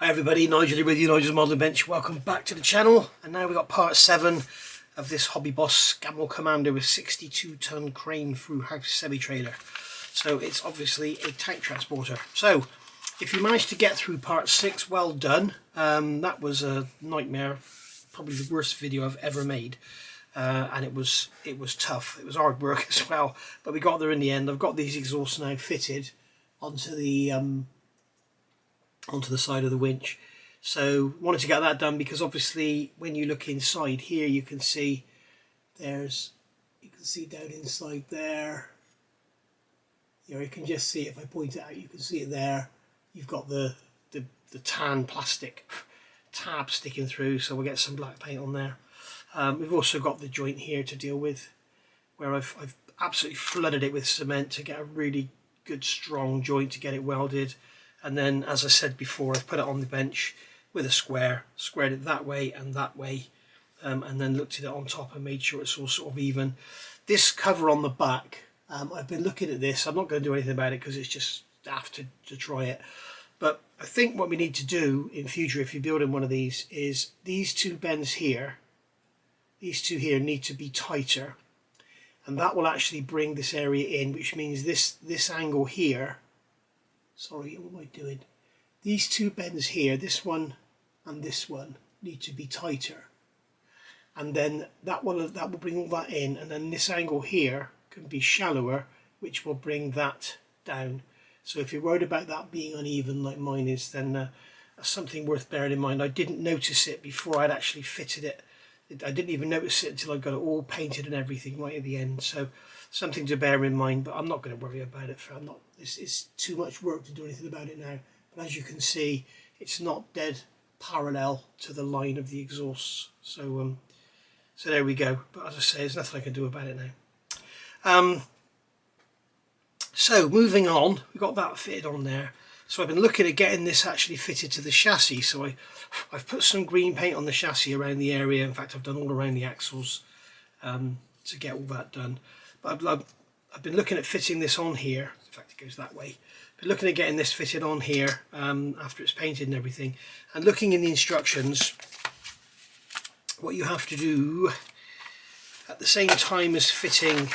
Hi everybody, Nigel here with you, Nigel's Modelling Bench. Welcome back to the channel. And now we've got part 7 of this HobbyBoss Scammell Commander with 62-ton crane through house semi-trailer. So it's obviously a tank transporter. So if you managed to get through part 6, well done. That was a nightmare, probably the worst video I've ever made. And it was tough. It was hard work as well, but we got there in the end. I've got these exhausts now fitted onto the side of the winch, so wanted to get that done because obviously when you look inside here you can see down inside there, you can just see, if I point it out you can see it there. You've got the tan plastic tab sticking through, so we'll get some black paint on there. We've also got the joint here to deal with, where I've absolutely flooded it with cement to get a really good strong joint to get it welded. And then, as I said before, I've put it on the bench with a squared it that way, and then looked at it on top and made sure it's all sort of even. This cover on the back, I've been looking at this. I'm not going to do anything about it because it's just daft to try it. But I think what we need to do in future, if you're building one of these, is these two bends here, these two here need to be tighter. And that will actually bring this area in, which means this angle here, sorry, what am I doing? These two bends here, this one and this one, need to be tighter. And then that will bring all that in, and then this angle here can be shallower, which will bring that down. So if you're worried about that being uneven like mine is, then that's something worth bearing in mind. I didn't notice it before I'd actually fitted it. I didn't even notice it until I got it all painted and everything right at the end. So something to bear in mind, but I'm not going to worry about it. It's too much work to do anything about it now. But as you can see, it's not dead parallel to the line of the exhausts. So so there we go. But as I say, there's nothing I can do about it now. So moving on, we've got that fitted on there. So I've been looking at getting this actually fitted to the chassis. So I've put some green paint on the chassis around the area. In fact, I've done all around the axles to get all that done. But I've been looking at fitting this on here. In fact, it goes that way. Been looking at getting this fitted on here after it's painted and everything. And looking in the instructions, what you have to do at the same time as fitting,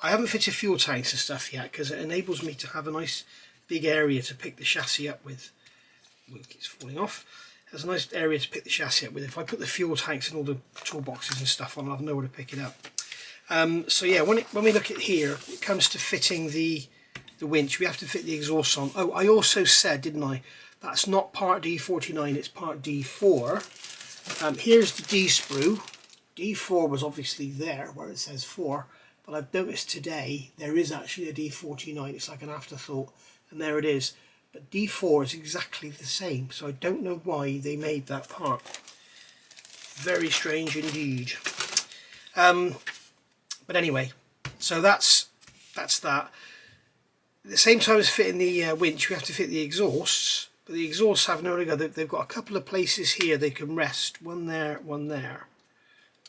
I haven't fitted fuel tanks and stuff yet because it enables me to have a nice big area to pick the chassis up with. It keeps falling off. There's a nice area to pick the chassis up with. If I put the fuel tanks and all the toolboxes and stuff on, I'll have nowhere to pick it up. So yeah, when we look at here, it comes to fitting the winch, we have to fit the exhaust on. Oh, I also said, didn't I, that's not part D49, it's part D4. Here's the D sprue. D4 was obviously there where it says 4, but I've noticed today there is actually a D49. It's like an afterthought, and there it is. But D4 is exactly the same, so I don't know why they made that part. Very strange indeed. But anyway, so that's that. At the same time as fitting the winch, we have to fit the exhausts. But the exhausts have no regard. They've got a couple of places here they can rest. One there, one there.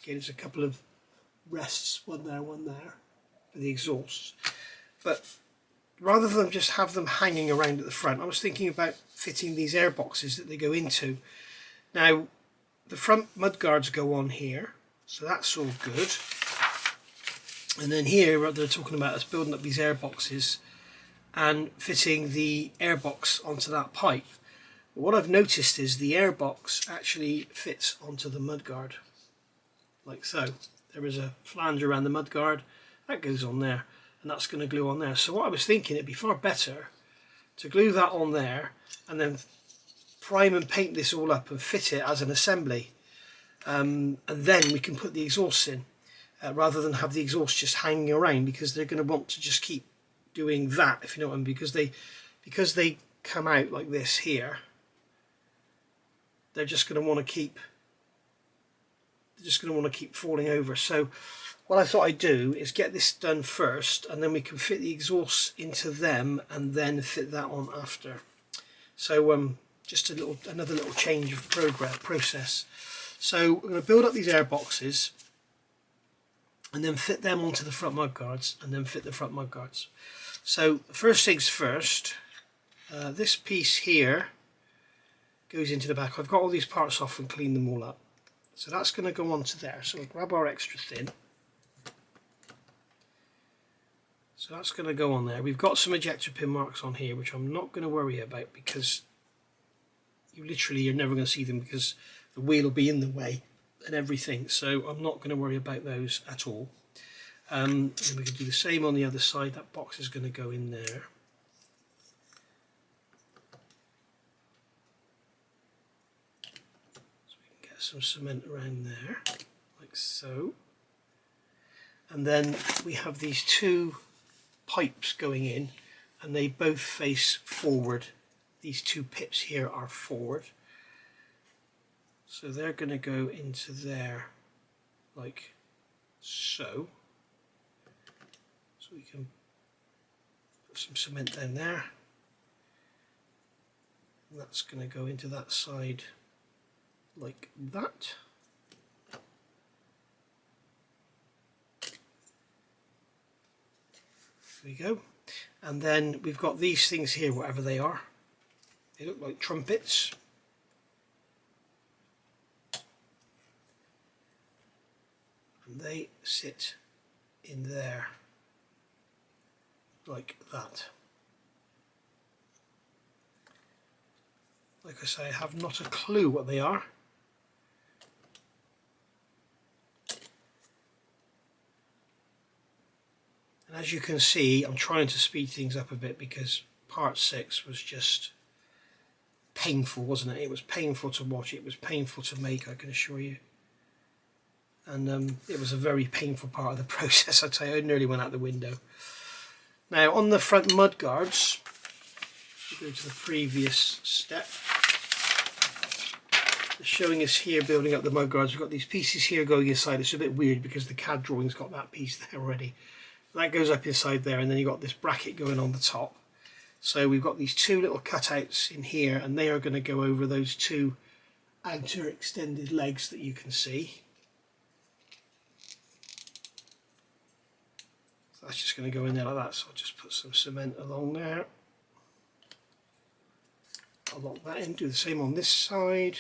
Okay, there's a couple of rests, one there, one there, for the exhausts. But rather than just have them hanging around at the front, I was thinking about fitting these air boxes that they go into. Now, the front mudguards go on here, so that's all good. And then here, what they're talking about is building up these air boxes and fitting the airbox onto that pipe. But what I've noticed is the airbox actually fits onto the mudguard, like so. There is a flange around the mudguard, that goes on there, and that's going to glue on there. So what I was thinking, it'd be far better to glue that on there and then prime and paint this all up and fit it as an assembly. And then we can put the exhausts in, rather than have the exhaust just hanging around, because they're going to want to just keep doing that, if you know what I mean, because they come out like this here. They're just going to want to keep falling over. So what I thought I'd do is get this done first, and then we can fit the exhausts into them and then fit that on after. So just another little change of process. So we're going to build up these air boxes and then fit them onto the front mudguards, and then fit the front mudguards. So first things first, this piece here goes into the back. I've got all these parts off and cleaned them all up. So that's going to go onto there. So we'll grab our extra thin. So that's going to go on there. We've got some ejector pin marks on here, which I'm not going to worry about because you're never going to see them because the wheel will be in the way and everything. So I'm not going to worry about those at all. And we can do the same on the other side. That box is going to go in there. So we can get some cement around there, like so. And then we have these two pipes going in, and they both face forward. These two pips here are forward. So they're going to go into there, like so. So we can put some cement down there, and that's going to go into that side like that. There we go. And then we've got these things here, whatever they are. They look like trumpets. And they sit in there like that. Like I say, I have not a clue what they are. And as you can see, I'm trying to speed things up a bit because part 6 was just painful, wasn't it? It was painful to watch, it was painful to make, I can assure you. And it was a very painful part of the process, I'd say. I nearly went out the window. Now on the front mudguards, we'll go to the previous step. It's showing us here building up the mudguards. We've got these pieces here going inside. It's a bit weird because the CAD drawing's got that piece there already. That goes up inside there, and then you've got this bracket going on the top. So we've got these two little cutouts in here, and they are going to go over those two outer extended legs that you can see. So that's just going to go in there like that. So I'll just put some cement along there. I'll lock that in, do the same on this side.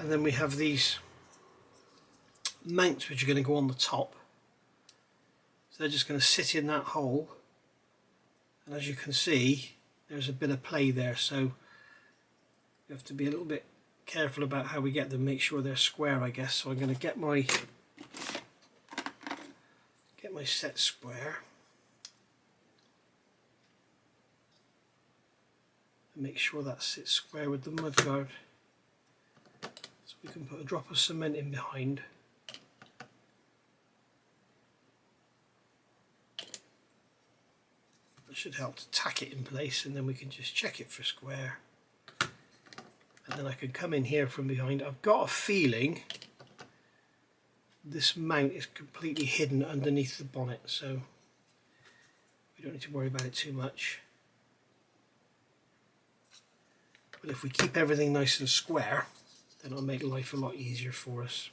And then we have these mounts which are going to go on the top. So they're just going to sit in that hole. And as you can see, there's a bit of play there. So you have to be a little bit careful about how we get them, make sure they're square, I guess. So I'm going to get my set square. And make sure that sits square with the mudguard. So we can put a drop of cement in behind. That should help to tack it in place, and then we can just check it for square. And then I can come in here from behind. I've got a feeling this mount is completely hidden underneath the bonnet, so we don't need to worry about it too much. But if we keep everything nice and square, then it'll make life a lot easier for us.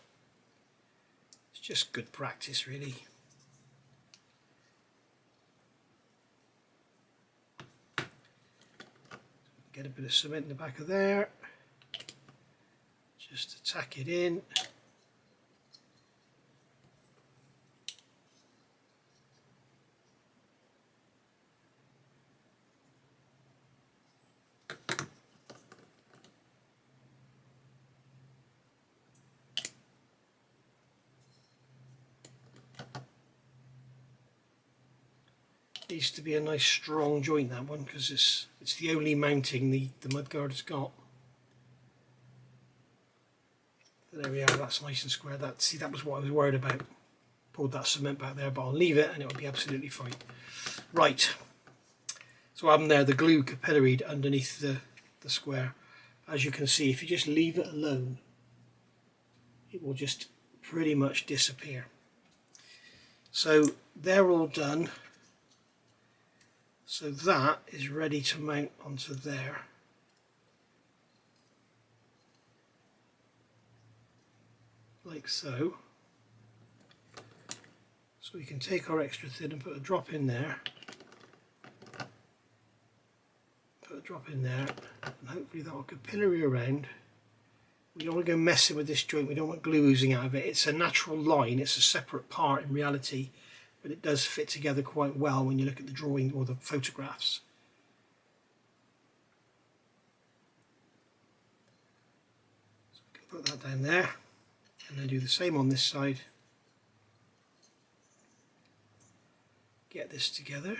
It's just good practice, really. Get a bit of cement in the back of there, just to tack it in. Needs to be a nice strong joint, that one, because it's the only mounting the mudguard has got. There we are, that's nice and square. See, that was what I was worried about. Pulled that cement back there, but I'll leave it and it'll be absolutely fine. Right, so I'm there, the glue capillaried underneath the square. As you can see, if you just leave it alone, it will just pretty much disappear. So they're all done. So that is ready to mount onto there. Like so. So we can take our extra thin and put a drop in there. Put a drop in there, and hopefully that will capillary around. We don't want to go messing with this joint, we don't want glue oozing out of it. It's a natural line, it's a separate part in reality, but it does fit together quite well when you look at the drawing or the photographs. So we can put that down there, and then do the same on this side. Get this together.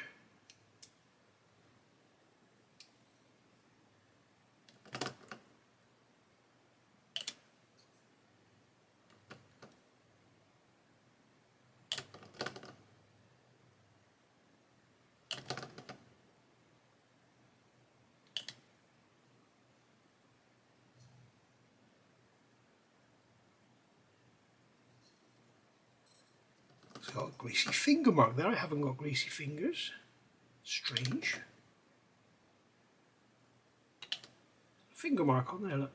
It's got a greasy finger mark there. I haven't got greasy fingers. Strange. Finger mark on there, look.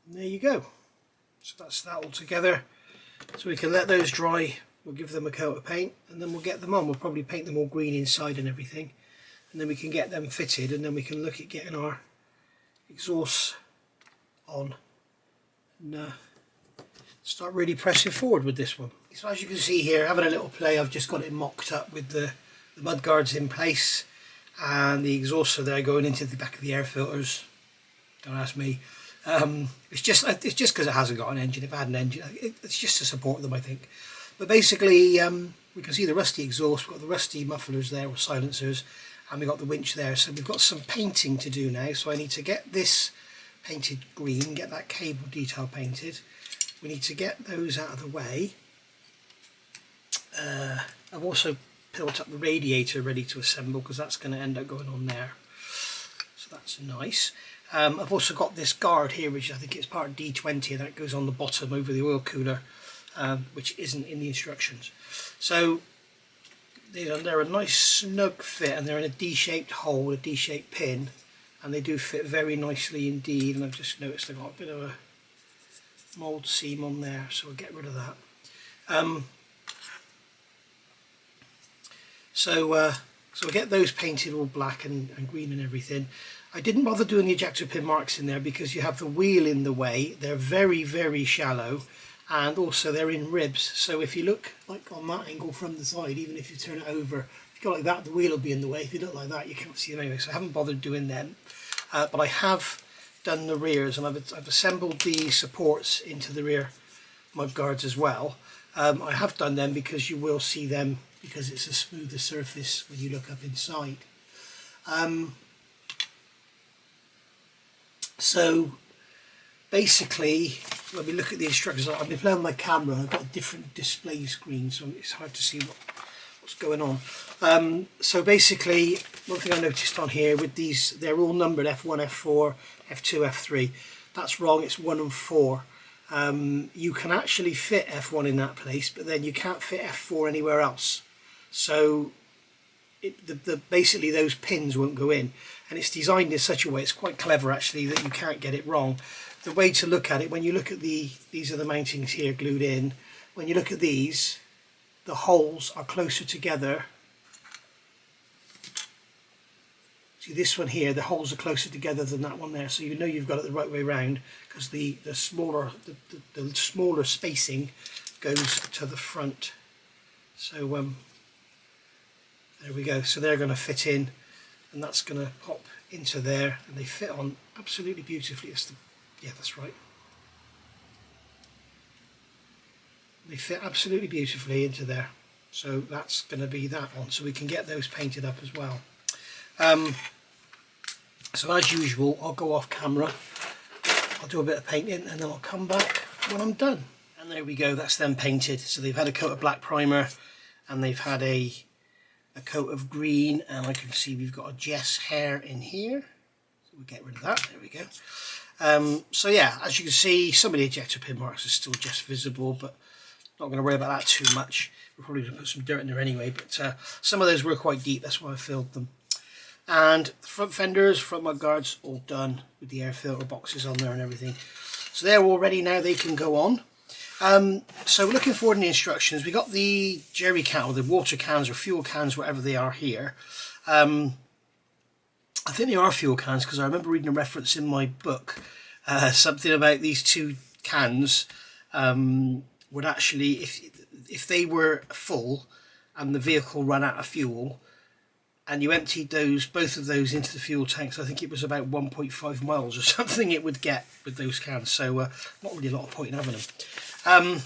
And there you go. So that's that all together. So we can let those dry. We'll give them a coat of paint and then we'll get them on. We'll probably paint them all green inside and everything. And then we can get them fitted and then we can look at getting our exhausts on. And start really pressing forward with this one. So as you can see here, having a little play, I've just got it mocked up with the mudguards in place and the exhausts are there going into the back of the air filters. Don't ask me. It's just because it hasn't got an engine. If it had an engine, it's just to support them, I think. But basically, we can see the rusty exhaust. We've got the rusty mufflers there, or silencers, and we've got the winch there. So we've got some painting to do now. So I need to get this painted green, get that cable detail painted. We need to get those out of the way. I've also built up the radiator ready to assemble because that's going to end up going on there. So that's nice. I've also got this guard here, which I think is part of D20, that goes on the bottom over the oil cooler, which isn't in the instructions. So they're a nice snug fit, and they're in a D-shaped hole, a D-shaped pin, and they do fit very nicely indeed. And I've just noticed I've got a bit of a mould seam on there, so we'll get rid of that. So we'll get those painted all black and green and everything. I didn't bother doing the ejector pin marks in there because you have the wheel in the way. They're very, very shallow, and also they're in ribs. So if you look like on that angle from the side, even if you turn it over, if you go like that, the wheel will be in the way. If you look like that, you can't see them anyway. So I haven't bothered doing them. But I have done the rears, and I've assembled the supports into the rear mudguards as well. I have done them because you will see them, because it's a smoother surface when you look up inside. So basically, when we look at the instructions, I've been playing on my camera, I've got a different display screen, so it's hard to see what's going on. So basically, one thing I noticed on here with these, they're all numbered F1, F4, F2, F3. That's wrong, it's 1 and 4. You can actually fit F1 in that place, but then you can't fit F4 anywhere else. So basically those pins won't go in, and it's designed in such a way, it's quite clever actually, that you can't get it wrong. The way to look at it, when you look at these are the mountings here glued in, when you look at these, the holes are closer together. See this one here, the holes are closer together than that one there, so you know you've got it the right way round, because the smaller spacing goes to the front. So there we go. So they're going to fit in, and that's going to pop into there, and they fit on absolutely beautifully. Yeah, that's right. They fit absolutely beautifully into there. So that's going to be that one. So we can get those painted up as well. So as usual, I'll go off camera. I'll do a bit of painting, and then I'll come back when I'm done. And there we go. That's them painted. So they've had a coat of black primer, and they've had a coat of green, and I can see we've got a Jess hair in here, so we'll get rid of that. There we go. So yeah, as you can see, some of the ejector pin marks are still just visible, but Not going to worry about that too much. We're probably going to put some dirt in there anyway, but some of those were quite deep, that's why I filled them. And the front fenders, front mudguards, all done with the air filter boxes on there and everything. So they're all ready now, they can go on. So we're looking forward in the instructions. We got the jerry can, or the water cans or fuel cans, whatever they are here. I think they are fuel cans because I remember reading a reference in my book, something about these two cans would actually, if they were full and the vehicle ran out of fuel, and you emptied both of those into the fuel tanks, I think it was about 1.5 miles or something it would get with those cans. So not really a lot of point in having them.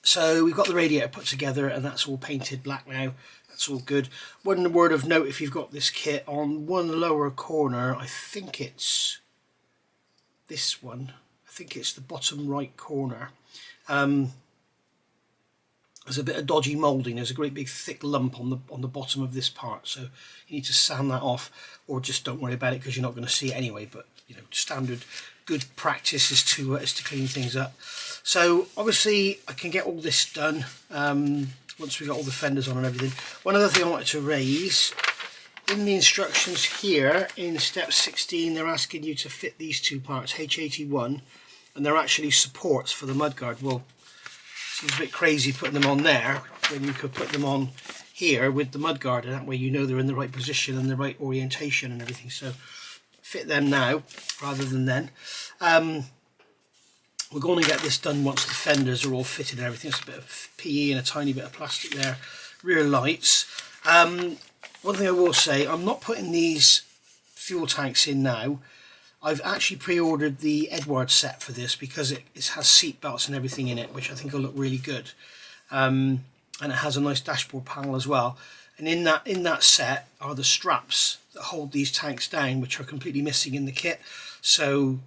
So we've got the radiator put together, and that's all painted black now. That's all good. One word of note, if you've got this kit, on one lower corner, I think it's this one. I think it's the bottom right corner. There's a bit of dodgy moulding. There's a great big thick lump on the bottom of this part, so you need to sand that off, or just don't worry about it because you're not going to see it anyway. But you know, standard good practice is to clean things up. So obviously I can get all this done once we got all the fenders on and everything. One other thing I wanted to raise, in the instructions here in step 16, they're asking you to fit these two parts, H81, and they're actually supports for the mudguard. Well, seems a bit crazy putting them on there when you could put them on here with the mudguard, and that way you know they're in the right position and the right orientation and everything. So fit them now rather than then. We're going to get this done once the fenders are all fitted and everything. It's a bit of PE and a tiny bit of plastic there. Rear lights. One thing I will say, I'm not putting these fuel tanks in now. I've actually pre-ordered the Edwards set for this because it has seat belts and everything in it, which I think will look really good. And it has a nice dashboard panel as well. And in that set are the straps that hold these tanks down, which are completely missing in the kit. So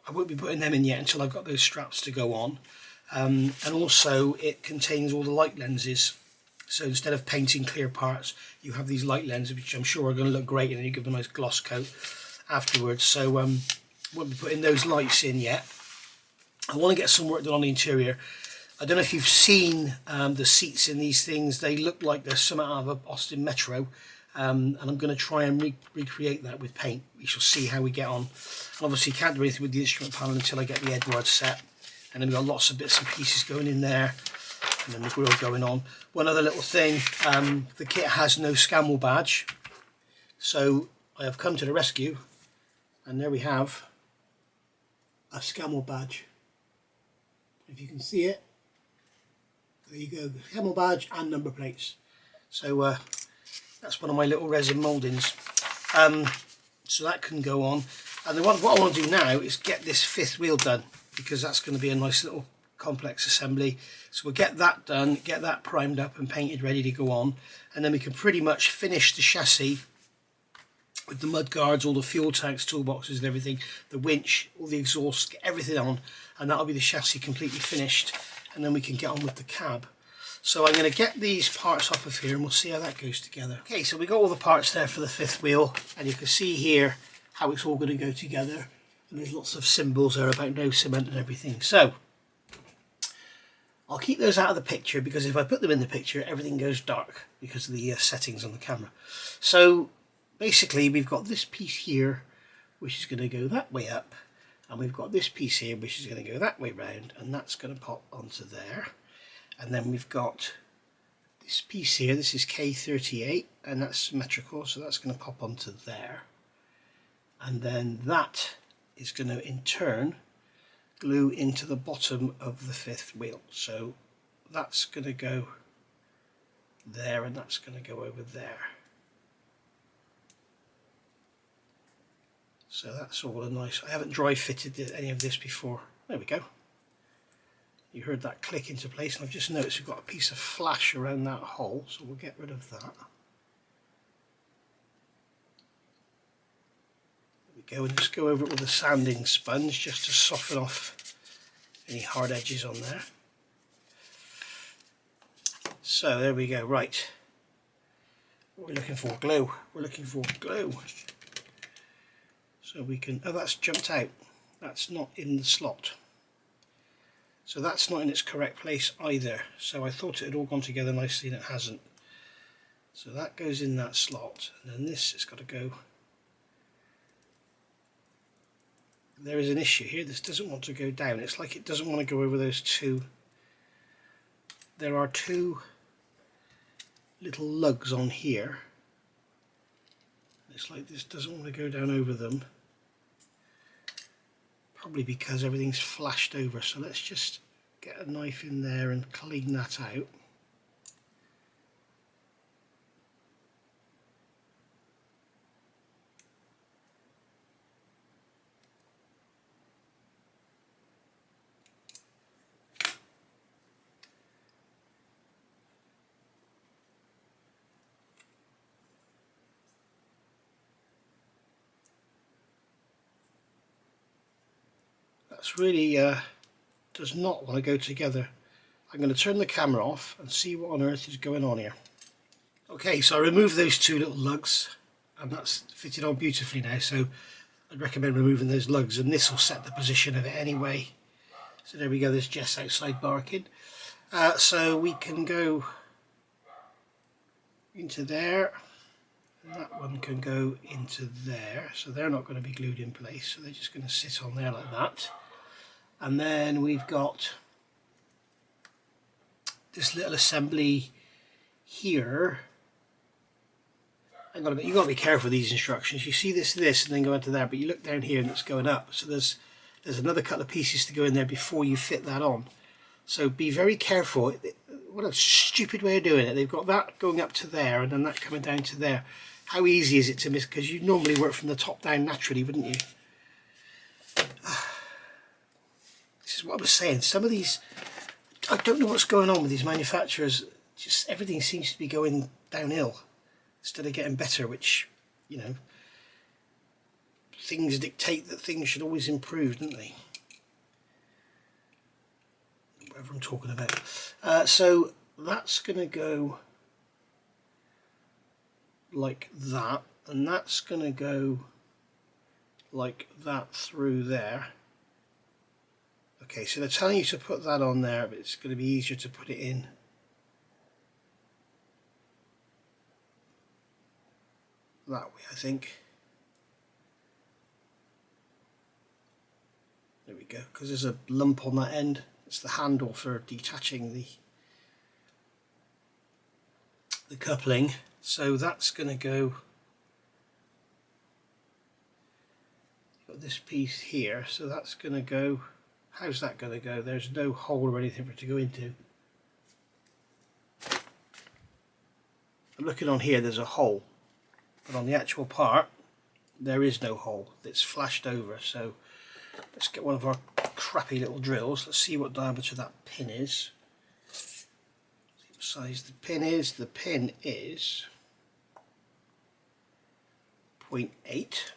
I won't be putting them in yet until I've got those straps to go on. And also it contains all the light lenses. So instead of painting clear parts, you have these light lenses, which I'm sure are going to look great, and then you give them a nice gloss coat afterwards. So won't be putting those lights in yet. I want to get some work done on the interior. I don't know if you've seen the seats in these things. They look like they're some out of a Austin Metro, and I'm going to try and recreate that with paint. We shall see how we get on. And obviously can't do anything with the instrument panel until I get the Edwards set, and then we've got lots of bits and pieces going in there, and then the grill going on. One other little thing, the kit has no Scammell badge, so I have come to the rescue, and there we have a Scammell badge. If you can see it, there you go, the Scammell badge and number plates. So that's one of my little resin mouldings. So that can go on. And then what I want to do now is get this fifth wheel done, because that's going to be a nice little complex assembly. So we'll get that done, get that primed up and painted, ready to go on, and then we can pretty much finish the chassis with the mudguards, all the fuel tanks, toolboxes and everything, the winch, all the exhaust, get everything on, and that'll be the chassis completely finished, and then we can get on with the cab. So I'm going to get these parts off of here and we'll see how that goes together. Okay, so we got all the parts there for the fifth wheel, and you can see here how it's all going to go together, and there's lots of symbols there about no cement and everything. So I'll keep those out of the picture, because if I put them in the picture everything goes dark because of the settings on the camera. So basically we've got this piece here which is going to go that way up, and we've got this piece here which is going to go that way round, and that's going to pop onto there. And then we've got this piece here, this is K38, and that's symmetrical, so that's going to pop onto there. And then that is going to in turn glue into the bottom of the fifth wheel. So that's going to go there, and that's going to go over there. So that's all a nice, I haven't dry fitted any of this before. There we go. You heard that click into place, and I've just noticed we've got a piece of flash around that hole, so we'll get rid of that. There we go, and just go over it with a sanding sponge just to soften off any hard edges on there. So there we go, right. What are we looking for? Glue. We're looking for glue. So we can, oh, that's jumped out. That's not in the slot. So that's not in its correct place either. So I thought it had all gone together nicely and it hasn't. So that goes in that slot, and then this has got to go. There is an issue here. This doesn't want to go down. It's like it doesn't want to go over those two. There are two little lugs on here. It's like this doesn't want to go down over them. Probably because everything's flashed over. So let's just get a knife in there and clean that out. That's really does not want to go together. I'm going to turn the camera off and see what on earth is going on here. Okay, so I removed those two little lugs and that's fitted on beautifully now, so I'd recommend removing those lugs, and this will set the position of it anyway. So there we go, there's Jess outside barking. So we can go into there, and that one can go into there, so they're not going to be glued in place, so they're just going to sit on there like that. And then we've got this little assembly here. Hang on a minute, you've got to be careful with these instructions. You see this, and then go into there, but you look down here and it's going up. So there's another couple of pieces to go in there before you fit that on. So be very careful. What a stupid way of doing it. They've got that going up to there and then that coming down to there. How easy is it to miss? Because you normally work from the top down naturally, wouldn't you? This is what I was saying. Some of these, I don't know what's going on with these manufacturers. Just everything seems to be going downhill instead of getting better, which, you know, things dictate that things should always improve, don't they? Whatever I'm talking about. So that's going to go like that, and that's going to go like that through there. Okay, so they're telling you to put that on there, but it's going to be easier to put it in that way, I think. There we go, because there's a lump on that end. It's the handle for detaching the coupling. So that's going to go, got this piece here, so that's going to go. How's that going to go? There's no hole or anything for it to go into. I'm looking on here, there's a hole, but on the actual part there is no hole. It's flashed over. So let's get one of our crappy little drills. Let's see what diameter that pin is. See what size the pin is. The pin is 0.8.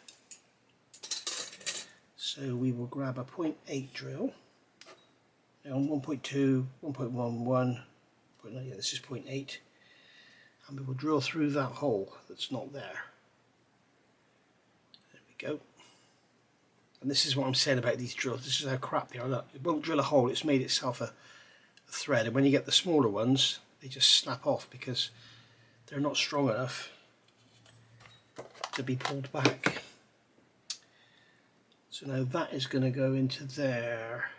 So we will grab a 0.8 drill. Now on 1.2, 1.11, yeah, this is 0.8. And we will drill through that hole that's not there. There we go. And this is what I'm saying about these drills. This is how crap they are. Look, it won't drill a hole, it's made itself a thread. And when you get the smaller ones, they just snap off because they're not strong enough to be pulled back. So now that is going to go into there.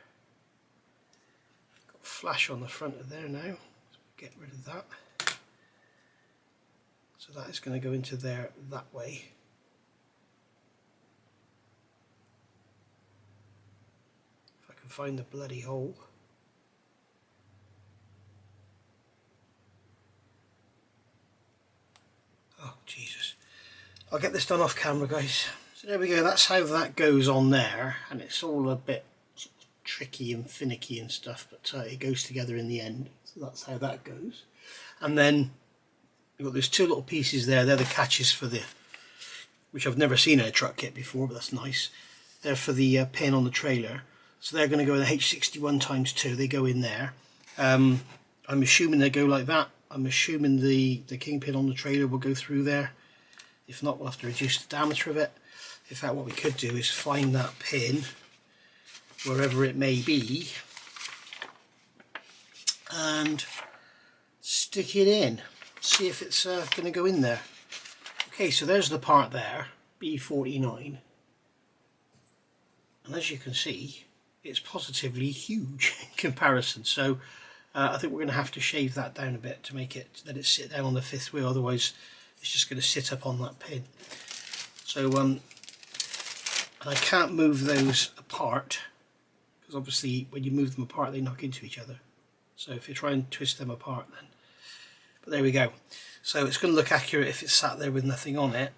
Got a flash on the front of there now. So get rid of that. So that is going to go into there that way. If I can find the bloody hole. Oh Jesus. I'll get this done off camera, guys. So there we go, that's how that goes on there, and it's all a bit sort of tricky and finicky and stuff, but it goes together in the end. So that's how that goes. And then you've got those two little pieces there. They're the catches for the, which I've never seen in a truck kit before, but that's nice. They're for the pin on the trailer. So they're going to go in the H61 ×2. They go in there. I'm assuming they go like that. I'm assuming the kingpin on the trailer will go through there. If not, we'll have to reduce the diameter of it. In fact, what we could do is find that pin, wherever it may be, and stick it in. See if it's going to go in there. Okay, so there's the part there, B49, and as you can see, it's positively huge in comparison. So I think we're going to have to shave that down a bit to make it, let it sit down on the fifth wheel, otherwise it's just going to sit up on that pin. So and I can't move those apart, because obviously when you move them apart they knock into each other. So if you try and twist them apart then, but there we go. So it's going to look accurate if it's sat there with nothing on it,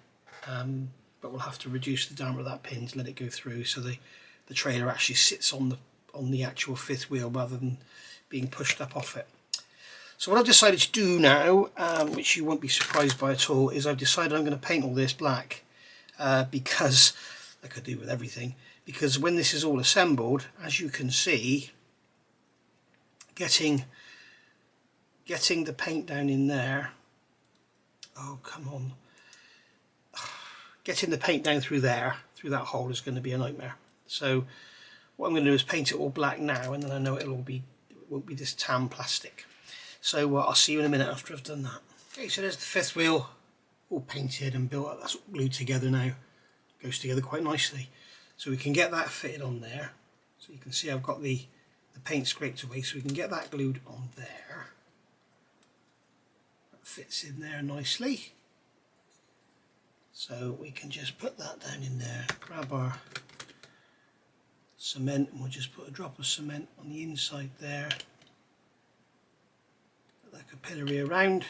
but we'll have to reduce the diameter of that pin to let it go through, so the trailer actually sits on the actual fifth wheel rather than being pushed up off it. So what I've decided to do now, which you won't be surprised by at all, is I've decided I'm going to paint all this black, because, like I do with everything, because when this is all assembled, as you can see, getting the paint down in there, oh come on, getting the paint down through there, through that hole, is going to be a nightmare. So what I'm going to do is paint it all black now, and then I know it won't be this tan plastic. So I'll see you in a minute after I've done that. Okay, so there's the fifth wheel all painted and built up. That's all glued together now. Goes together quite nicely. So we can get that fitted on there. So you can see I've got the paint scraped away, so we can get that glued on there. That fits in there nicely. So we can just put that down in there, grab our cement, and we'll just put a drop of cement on the inside there. Put that capillary around.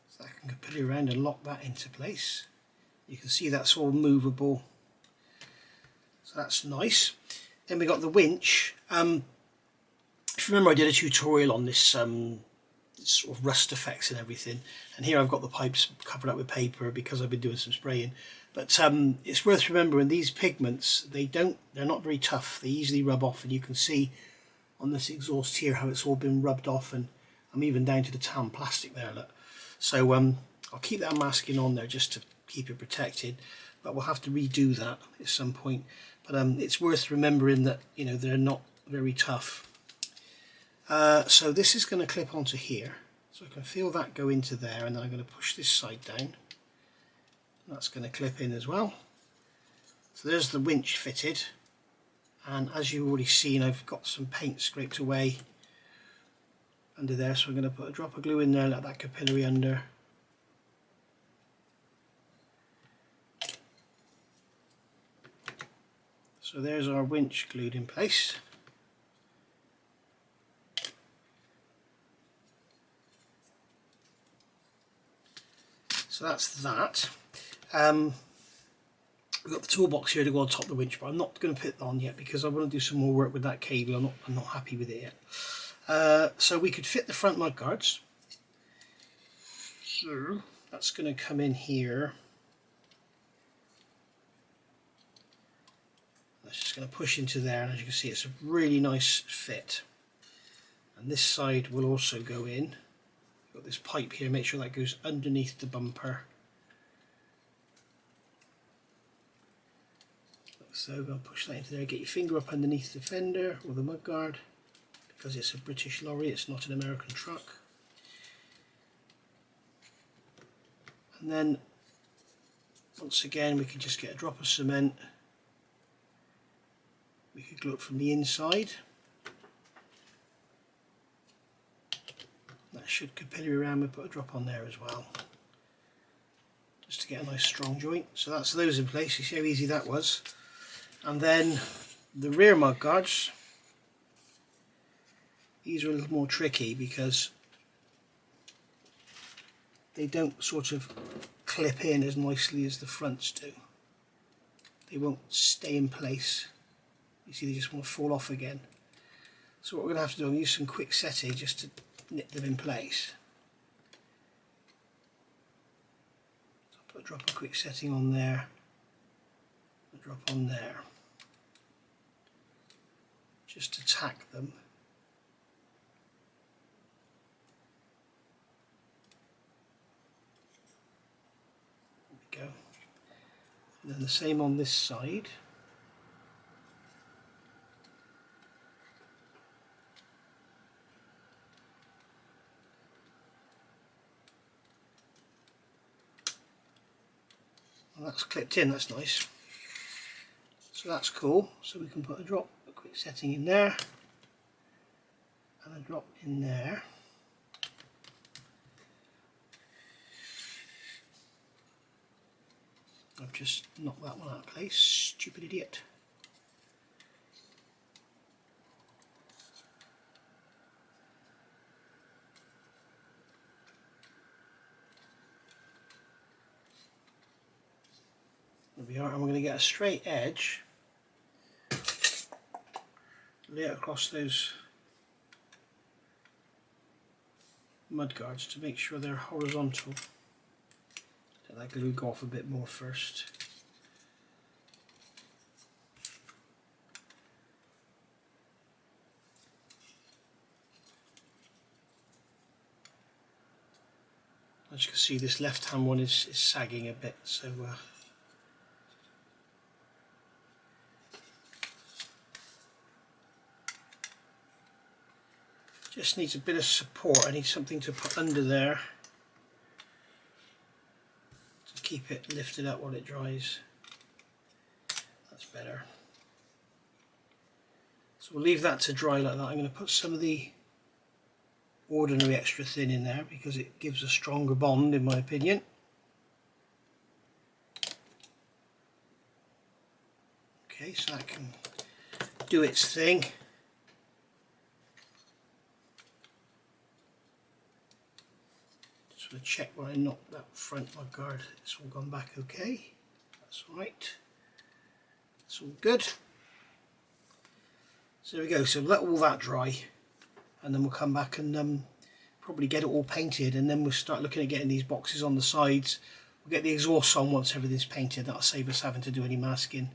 So that can capillary around and lock that into place. You can see that's all movable, so that's nice. Then we got the winch. If you remember, I did a tutorial on this sort of rust effects and everything, and here I've got the pipes covered up with paper because I've been doing some spraying. But it's worth remembering, these pigments, they're not very tough. They easily rub off, and you can see on this exhaust here how it's all been rubbed off, and I'm even down to the tan plastic there, look. So I'll keep that masking on there just to keep it protected, but we'll have to redo that at some point. But it's worth remembering that, you know, they're not very tough. So this is going to clip onto here, so I can feel that go into there, and then I'm going to push this side down. That's going to clip in as well. So there's the winch fitted, and as you've already seen, I've got some paint scraped away under there, so I'm going to put a drop of glue in there, let that capillary under. So there's our winch glued in place. So that's that. We've got the toolbox here to go on top of the winch, but I'm not going to put that on yet because I want to do some more work with that cable. I'm not happy with it yet. So we could fit the front mud guards. So that's going to come in here. That's just going to push into there, and as you can see, it's a really nice fit. And this side will also go in. Got this pipe here, make sure that goes underneath the bumper. Like so, I'm going to push that into there, get your finger up underneath the fender or the mudguard, because it's a British lorry, it's not an American truck. And then, once again, we can just get a drop of cement. We could glue it from the inside. That should capillary around. We'll put a drop on there as well, just to get a nice strong joint. So that's those in place. You see how easy that was. And then the rear mud guards. These are a little more tricky because they don't sort of clip in as nicely as the fronts do. They won't stay in place. You see, they just want to fall off again. So what we're going to have to do is use some quick setting just to nip them in place. So I'll put a drop of quick setting on there, a drop on there, just to tack them. There we go. And And then the same on this side. And that's clipped in, that's nice. So that's cool. So we can put a quick setting in there, and a drop in there. I've just knocked that one out of place, stupid idiot. There we are, and we're going to get a straight edge, lay it across those mudguards to make sure they're horizontal. Let that glue go off a bit more first. As you can see, this left hand one is sagging a bit, so just needs a bit of support. I need something to put under there to keep it lifted up while it dries. That's better. So we'll leave that to dry like that. I'm going to put some of the ordinary extra thin in there because it gives a stronger bond, in my opinion. Okay, so that can do its thing. Just want to check when I knock that front mudguard. It's all gone back okay. That's right. It's all good. So there we go. So let all that dry, and then we'll come back and probably get it all painted, and then we'll start looking at getting these boxes on the sides. We'll get the exhaust on once everything's painted. That'll save us having to do any masking.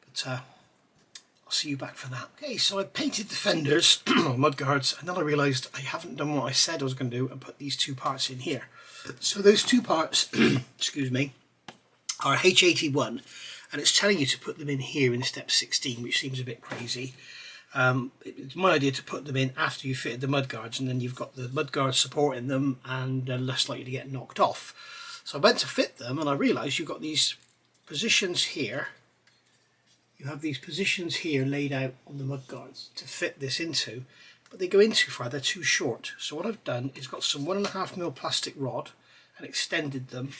But I'll see you back for that. Okay, so I painted the fenders, mudguards, and then I realised I haven't done what I said I was going to do and put these two parts in here. So those two parts, excuse me, are H81, and it's telling you to put them in here in step 16, which seems a bit crazy. It's my idea to put them in after you fitted the mudguards, and then you've got the mudguards supporting them and less likely to get knocked off. So I went to fit them, and I realised you've got these positions here. You have these positions here laid out on the mudguards to fit this into, but they go in too far, they're too short. So what I've done is got some 1.5mm plastic rod and extended them,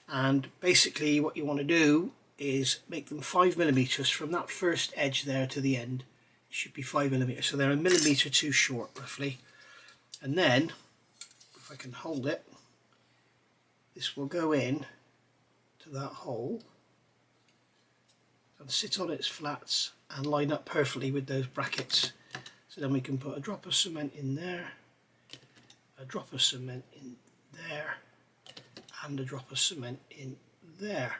and basically what you want to do is make them 5mm from that first edge there to the end. It should be 5mm, so they're 1mm too short roughly. And then if I can hold it, this will go in to that hole and sit on its flats and line up perfectly with those brackets. So then we can put a drop of cement in there, a drop of cement in there, and a drop of cement in there.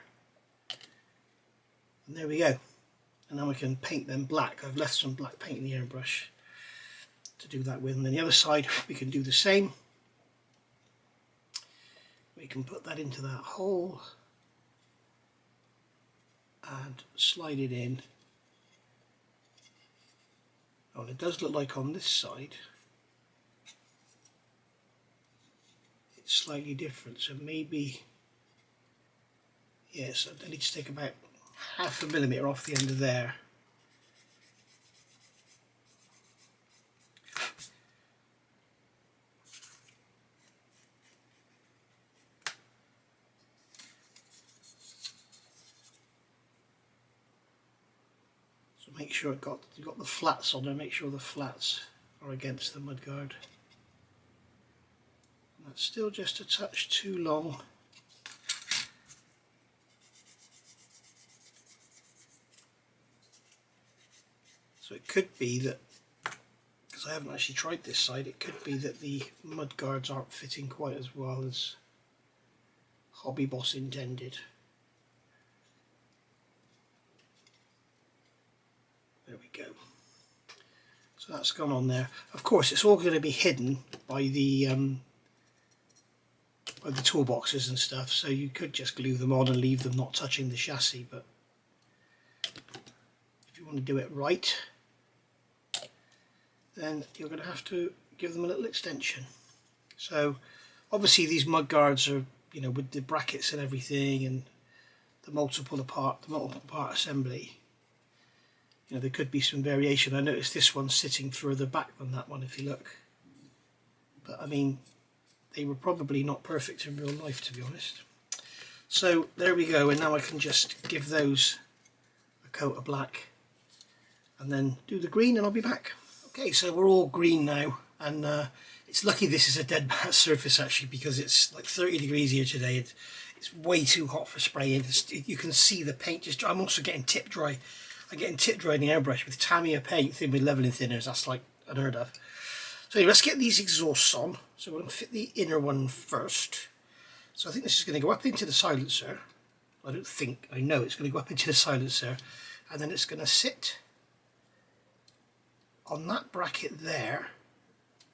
And there we go. And now we can paint them black. I've left some black paint in the airbrush to do that with. And then the other side we can do the same. We can put that into that hole and slide it in. Oh, and it does look like on this side it's slightly different, so maybe, yes, I need to take about 0.5mm off the end of there. So make sure you've got the flats on there, make sure the flats are against the mudguard. That's still just a touch too long. So it could be that, because I haven't actually tried this side, it could be that the mudguards aren't fitting quite as well as HobbyBoss intended. There we go. So that's gone on there. Of course, it's all going to be hidden by the of the toolboxes and stuff, so you could just glue them on and leave them not touching the chassis, but if you want to do it right, then you're going to have to give them a little extension. So obviously these mud guards are, you know, with the brackets and everything and the multiple part assembly, you know, there could be some variation. I noticed this one's sitting further back than that one if you look, but I mean, they were probably not perfect in real life, to be honest. So there we go, and now I can just give those a coat of black and then do the green and I'll be back. Okay, so we're all green now, and it's lucky this is a dead bat surface actually, because it's like 30 degrees here today. It's way too hot for spraying. You can see the paint just dry. I'm also getting tip dry. I'm getting tip dry in the airbrush with Tamiya paint thin with leveling thinners. That's like unheard of. So anyway, let's get these exhausts on. So we're going to fit the inner one first. So I think this is going to go up into the silencer. I don't think, I know it's going to go up into the silencer, and then it's going to sit on that bracket there,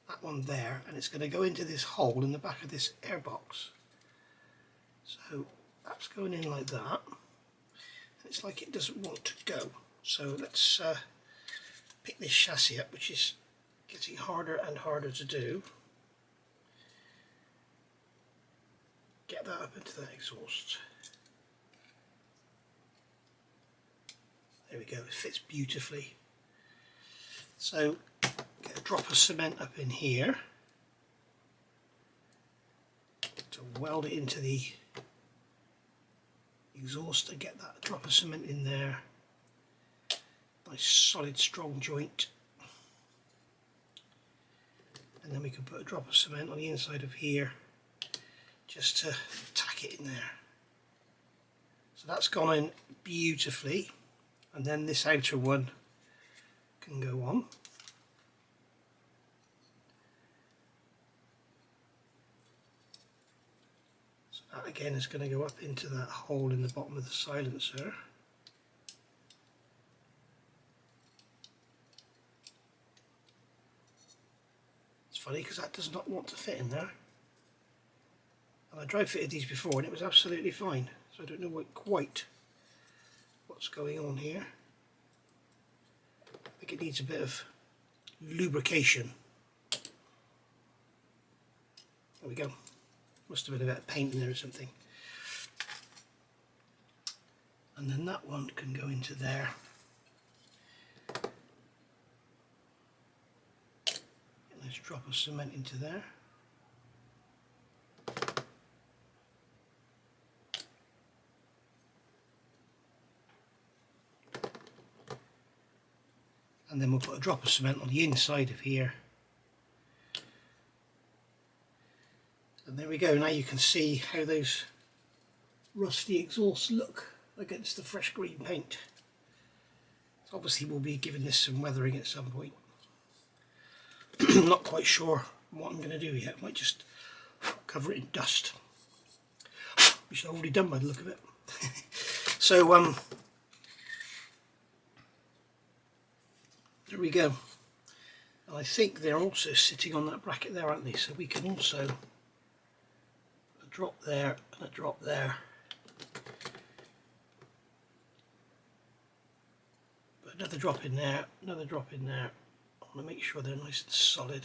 that one there, and it's going to go into this hole in the back of this airbox. So that's going in like that. And it's like it doesn't want to go. So let's pick this chassis up, which is getting harder and harder to do. Get that up into that exhaust. There we go, it fits beautifully. So get a drop of cement up in here to weld it into the exhaust and get that drop of cement in there. Nice solid strong joint. And then we can put a drop of cement on the inside of here just to tack it in there. So that's gone in beautifully, and then this outer one can go on. So that again is going to go up into that hole in the bottom of the silencer. Funny because that does not want to fit in there, and I dry fitted these before and it was absolutely fine, so I don't know quite what's going on here. I think it needs a bit of lubrication. There we go, must have been a bit of paint in there or something. And then that one can go into there. Let's drop a cement into there. And then we'll put a drop of cement on the inside of here. And there we go, now you can see how those rusty exhausts look against the fresh green paint. So obviously we'll be giving this some weathering at some point. I'm not quite sure what I'm going to do yet. I might just cover it in dust, which I've already done by the look of it. So there we go. And I think they're also sitting on that bracket there, aren't they? So we can also put a drop there and a drop there. Put another drop in there, another drop in there. I want to make sure they're nice and solid.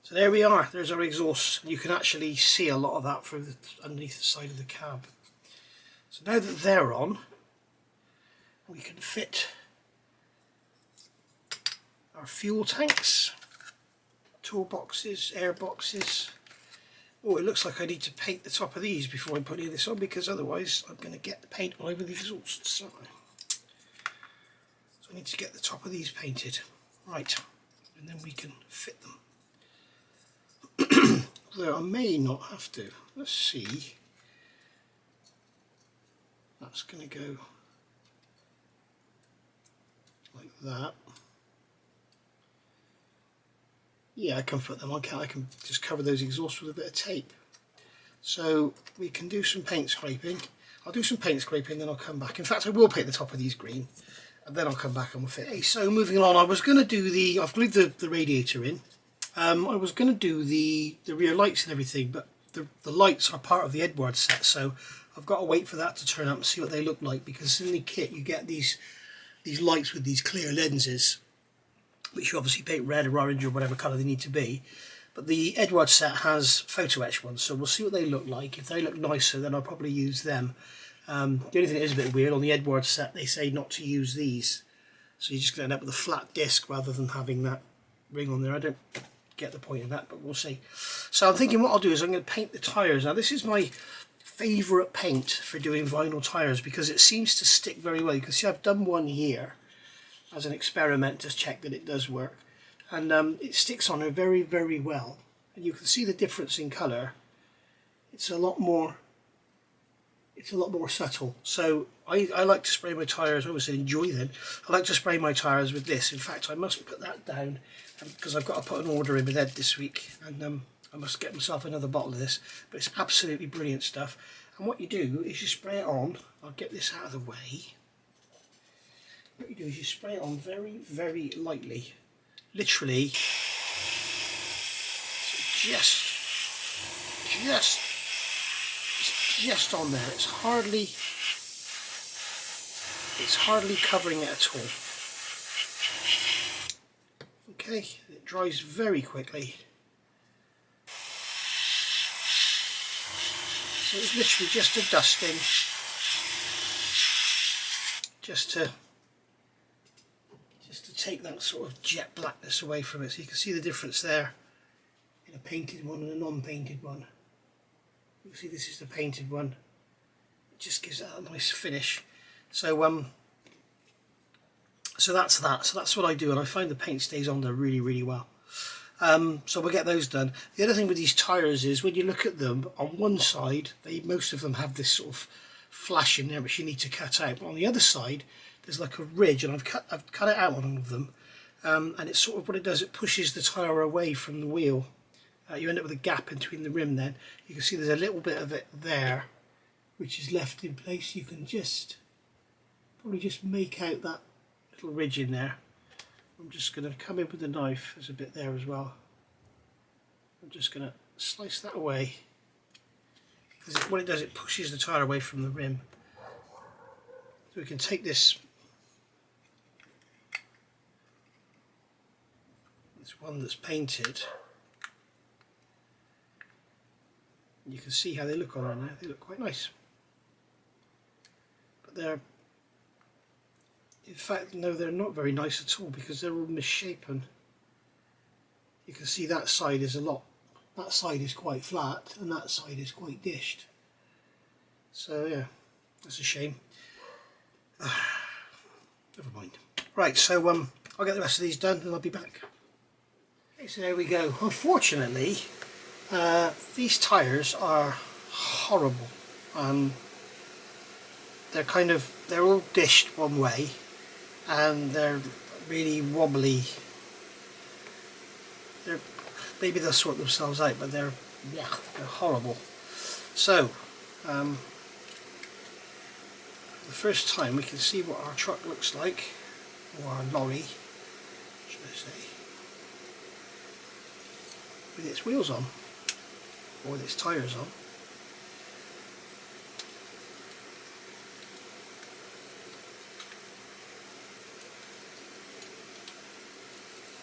So there we are, there's our exhaust. You can actually see a lot of that from underneath the side of the cab. So now that they're on, we can fit our fuel tanks, toolboxes, air boxes. Oh, it looks like I need to paint the top of these before I put any of this on, because otherwise I'm going to get the paint all over the exhausts. So I need to get the top of these painted. Right, and then we can fit them. Although I may not have to. Let's see. That's going to go like that. Yeah, I can put them on. I can just cover those exhausts with a bit of tape. So we can do some paint scraping. I'll do some paint scraping, then I'll come back. In fact, I will paint the top of these green, and then I'll come back and we'll fit. Okay, so moving along, I was going to do I've glued the radiator in. I was going to do the rear lights and everything, but the lights are part of the Edwards set, so I've got to wait for that to turn up and see what they look like, because in the kit you get these lights with these clear lenses, which you obviously paint red or orange or whatever colour they need to be. But the Edwards set has photo etch ones, so we'll see what they look like. If they look nicer, then I'll probably use them. The only thing that is a bit weird, on the Edwards set they say not to use these, so you're just going to end up with a flat disc rather than having that ring on there. I don't get the point of that, but we'll see. So I'm thinking what I'll do is I'm going to paint the tyres. Now this is my favourite paint for doing vinyl tyres because it seems to stick very well. You can see I've done one here as an experiment to check that it does work, and it sticks on there very, very well, and you can see the difference in colour. It's a lot more subtle. So I like to spray my tyres, I always enjoy them, I like to spray my tyres with this. In fact, I must put that down because I've got to put an order in with Ed this week, and I must get myself another bottle of this, but it's absolutely brilliant stuff. And what you do is you spray it on. I'll get this out of the way. What you do is you spray it on very, very lightly, literally just on there. It's hardly covering it at all. Okay, it dries very quickly. So it's literally just a dusting, just to take that sort of jet blackness away from it. So you can see the difference there in a painted one and a non-painted one. You can see this is the painted one. It just gives that a nice finish. So so that's that. So that's what I do, and I find the paint stays on there really, really well. So we'll get those done. The other thing with these tyres is when you look at them, on one side, most of them have this sort of flash in there which you need to cut out. But on the other side, there's like a ridge, and I've cut it out on all of them. And it's sort of what it does, it pushes the tyre away from the wheel. You end up with a gap between the rim then. You can see there's a little bit of it there which is left in place. You can probably just make out that little ridge in there. I'm just going to come in with the knife. There's a bit there as well. I'm just going to slice that away, because what it does, it pushes the tyre away from the rim. So we can take this one that's painted. You can see how they look on there now. They look quite nice. But they're, in fact, no, they're not very nice at all, because they're all misshapen. You can see that side is that side is quite flat, and that side is quite dished. So yeah, that's a shame. Never mind. Right, so I'll get the rest of these done and I'll be back. Okay, so there we go. Unfortunately, these tyres are horrible. They're all dished one way, and they're really wobbly. Maybe they'll sort themselves out, but they're horrible. So the first time we can see what our truck looks like, or our lorry, should I say, with its wheels on, or with its tyres on.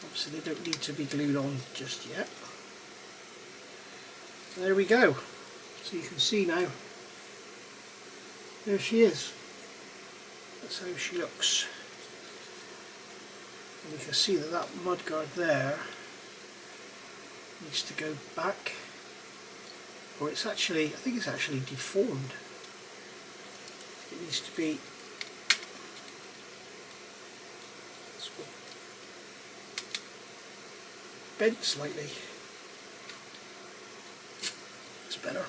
Obviously they don't need to be glued on just yet. There we go. So you can see now, there she is. That's how she looks. And you can see that mudguard there needs to go back, or it's actually, I think it's actually deformed. It needs to be bent slightly. It's better.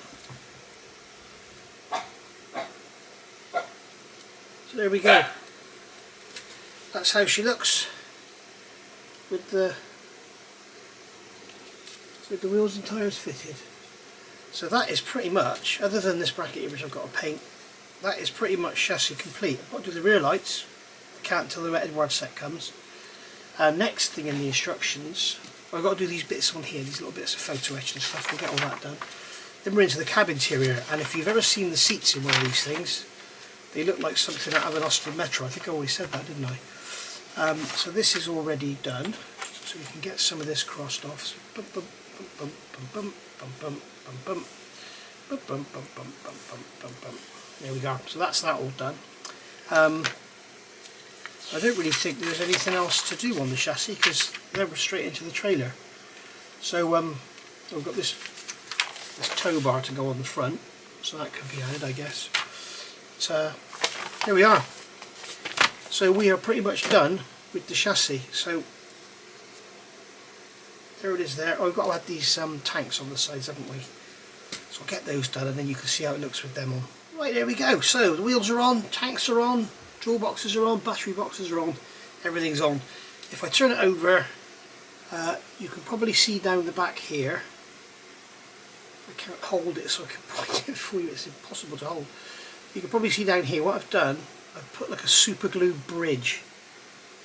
So there we go. That's how she looks with the wheels and tyres fitted. So that is pretty much, other than this bracket here which I've got to paint, that is pretty much chassis complete. I've got to do the rear lights. I can't until the Edwards set comes. Next thing in the instructions I've got to do these bits on here, these little bits of photo etch and stuff. We'll get all that done. Then we're into the cab interior, and if you've ever seen the seats in one of these things, they look like something out of an Austrian Metro. I think I already said that, didn't I? So this is already done, so we can get some of this crossed off. So bum, bum, bum, bum, bum, bum, bum, bum, bum, bum, bum, bum, bum, bum, bum, bum. There we go. So that's that all done. I don't really think there's anything else to do on the chassis because they're straight into the trailer. So we've got this tow bar to go on the front, so that could be added, I guess. But here we are. So we are pretty much done with the chassis. So there it is there. Oh, we've got to add these tanks on the sides, haven't we? So I'll get those done and then you can see how it looks with them on. Right, there we go. So the wheels are on, tanks are on, draw boxes are on, battery boxes are on, everything's on. If I turn it over, you can probably see down the back here. I can't hold it so I can point it for you, it's impossible to hold. You can probably see down here what I've done, I've put like a super glue bridge.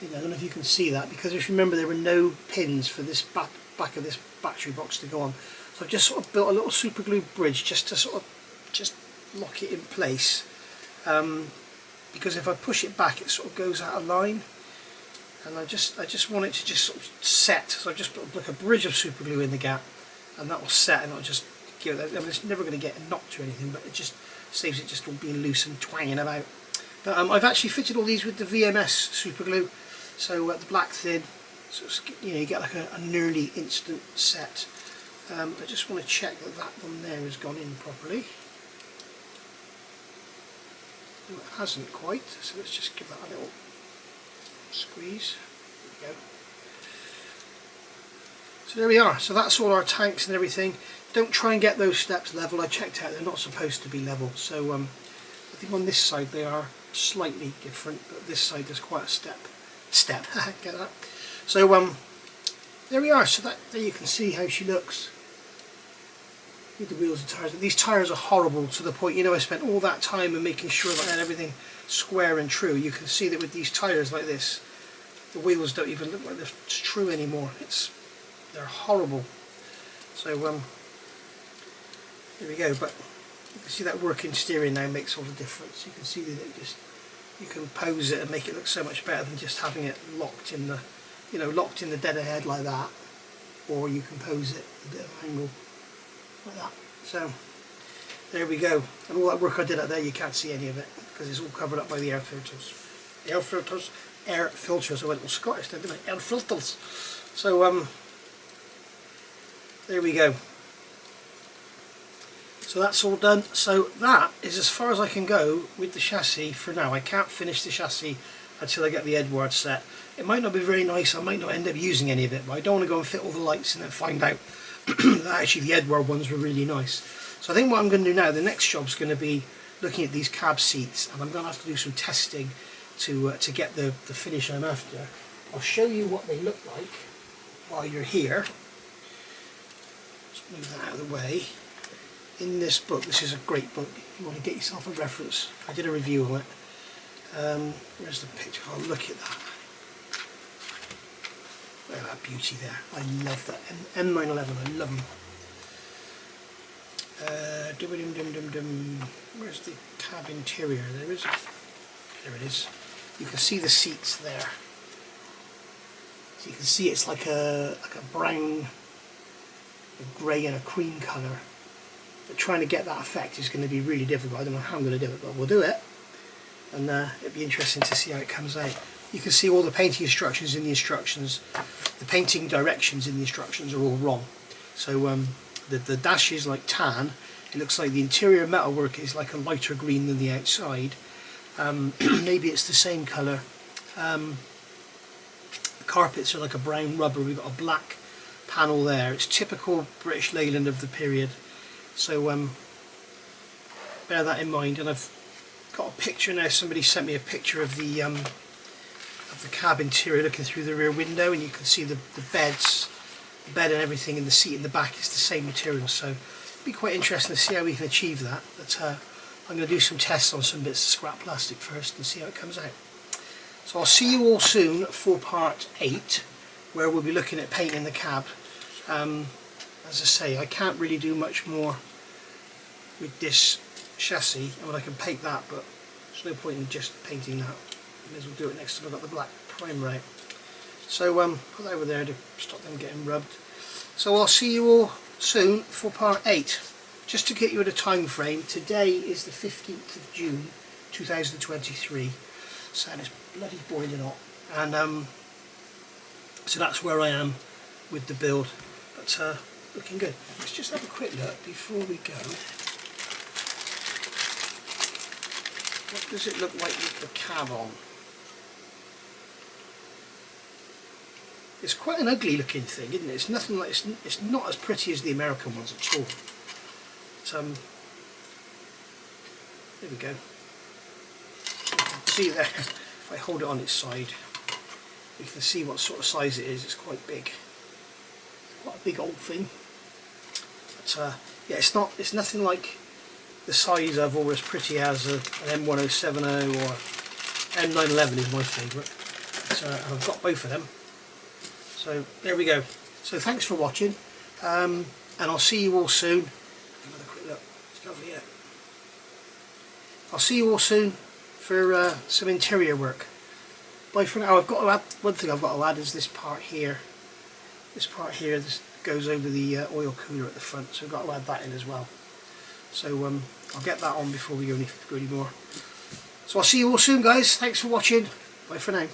I don't know if you can see that, because if you remember there were no pins for this back of this battery box to go on. So I've just sort of built a little super glue bridge just to sort of just lock it in place. Because if I push it back it sort of goes out of line, and I just want it to just sort of set. So I've just put like a bridge of super glue in the gap, and that will set, and I'll just give it. I mean, it's never going to get knocked or anything, but it just saves it just all being loose and twanging about. But I've actually fitted all these with the VMS super glue, so the black thin, so you get like a nearly instant set. I just want to check that that one there has gone in properly. No, it hasn't quite, so let's just give that a little squeeze. There we go. So there we are. So that's all our tanks and everything. Don't try and get those steps level. I checked out, they're not supposed to be level. So I think on this side they are slightly different, but this side there's quite a step. Get that? So there we are. So there you can see how she looks with the wheels and tyres. These tyres are horrible to the point, I spent all that time in making sure that I had everything square and true. You can see that with these tyres like this, the wheels don't even look like they're true anymore. They're horrible. So there we go. But you can see that working steering now makes all the difference. You can see that you can pose it and make it look so much better than just having it locked in the locked in the dead ahead like that, or you can pose it a bit of angle like that. So there we go. And all that work I did out there, you can't see any of it because it's all covered up by the air filters. Air filters. I went all Scottish there, didn't I? Air filters. So there we go. So that's all done. So that is as far as I can go with the chassis for now. I can't finish the chassis until I get the Edward set. It might not be very nice, I might not end up using any of it, but I don't want to go and fit all the lights and then find out that actually the Edward ones were really nice. So I think what I'm going to do now, the next job's going to be looking at these cab seats, and I'm going to have to do some testing to get the finish I'm after. I'll show you what they look like while you're here. Let's move that out of the way. In this book, this is a great book if you want to get yourself a reference. I did a review on it. Where's the picture? Oh, look at that. Look at that beauty there. I love that. M911, I love them. Where's the cab interior? There it is. You can see the seats there. So you can see it's like a brown, a grey and a cream colour. But trying to get that effect is going to be really difficult. I don't know how I'm going to do it, but we'll do it. And it'll be interesting to see how it comes out. You can see all the painting instructions in the instructions. The painting directions in the instructions are all wrong. So the dash is like tan. It looks like the interior metalwork is like a lighter green than the outside. Maybe it's the same colour. The carpets are like a brown rubber. We've got a black panel there. It's typical British Leyland of the period. So bear that in mind. And I've got a picture now. Somebody sent me a picture of the cab interior looking through the rear window, and you can see the bed and everything, and the seat in the back is the same material. So it'll be quite interesting to see how we can achieve that. But I'm going to do some tests on some bits of scrap plastic first and see how it comes out. So I'll see you all soon for part 8. where we'll be looking at painting the cab. As I say, I can't really do much more with this chassis. I mean, I can paint that, but there's no point in just painting that. May as well do it next time I've got the black primer out. So put that over there to stop them getting rubbed. So I'll see you all soon for part 8. Just to get you at a time frame, today is the 15th of June 2023. So it's bloody boiling hot, and so that's where I am with the build. But looking good. Let's just have a quick look before we go. What does it look like with the cab on? It's quite an ugly looking thing, isn't it? It's nothing like it's not as pretty as the American ones at all. But, there we go. See there, if I hold it on its side, you can see what sort of size it is. It's quite big. Quite a big old thing. But yeah, it's nothing like the size of or as pretty as an M1070 or M911 is my favourite. And I've got both of them. So there we go. So thanks for watching, and I'll see you all soon. Another quick look. It's lovely, isn't it? I'll see you all soon for some interior work. Bye for now. I've got to add one thing. I've got to add is this part here. This part here. This goes over the oil cooler at the front, so I've got to add that in as well. So I'll get that on before we go any more. So I'll see you all soon, guys. Thanks for watching. Bye for now.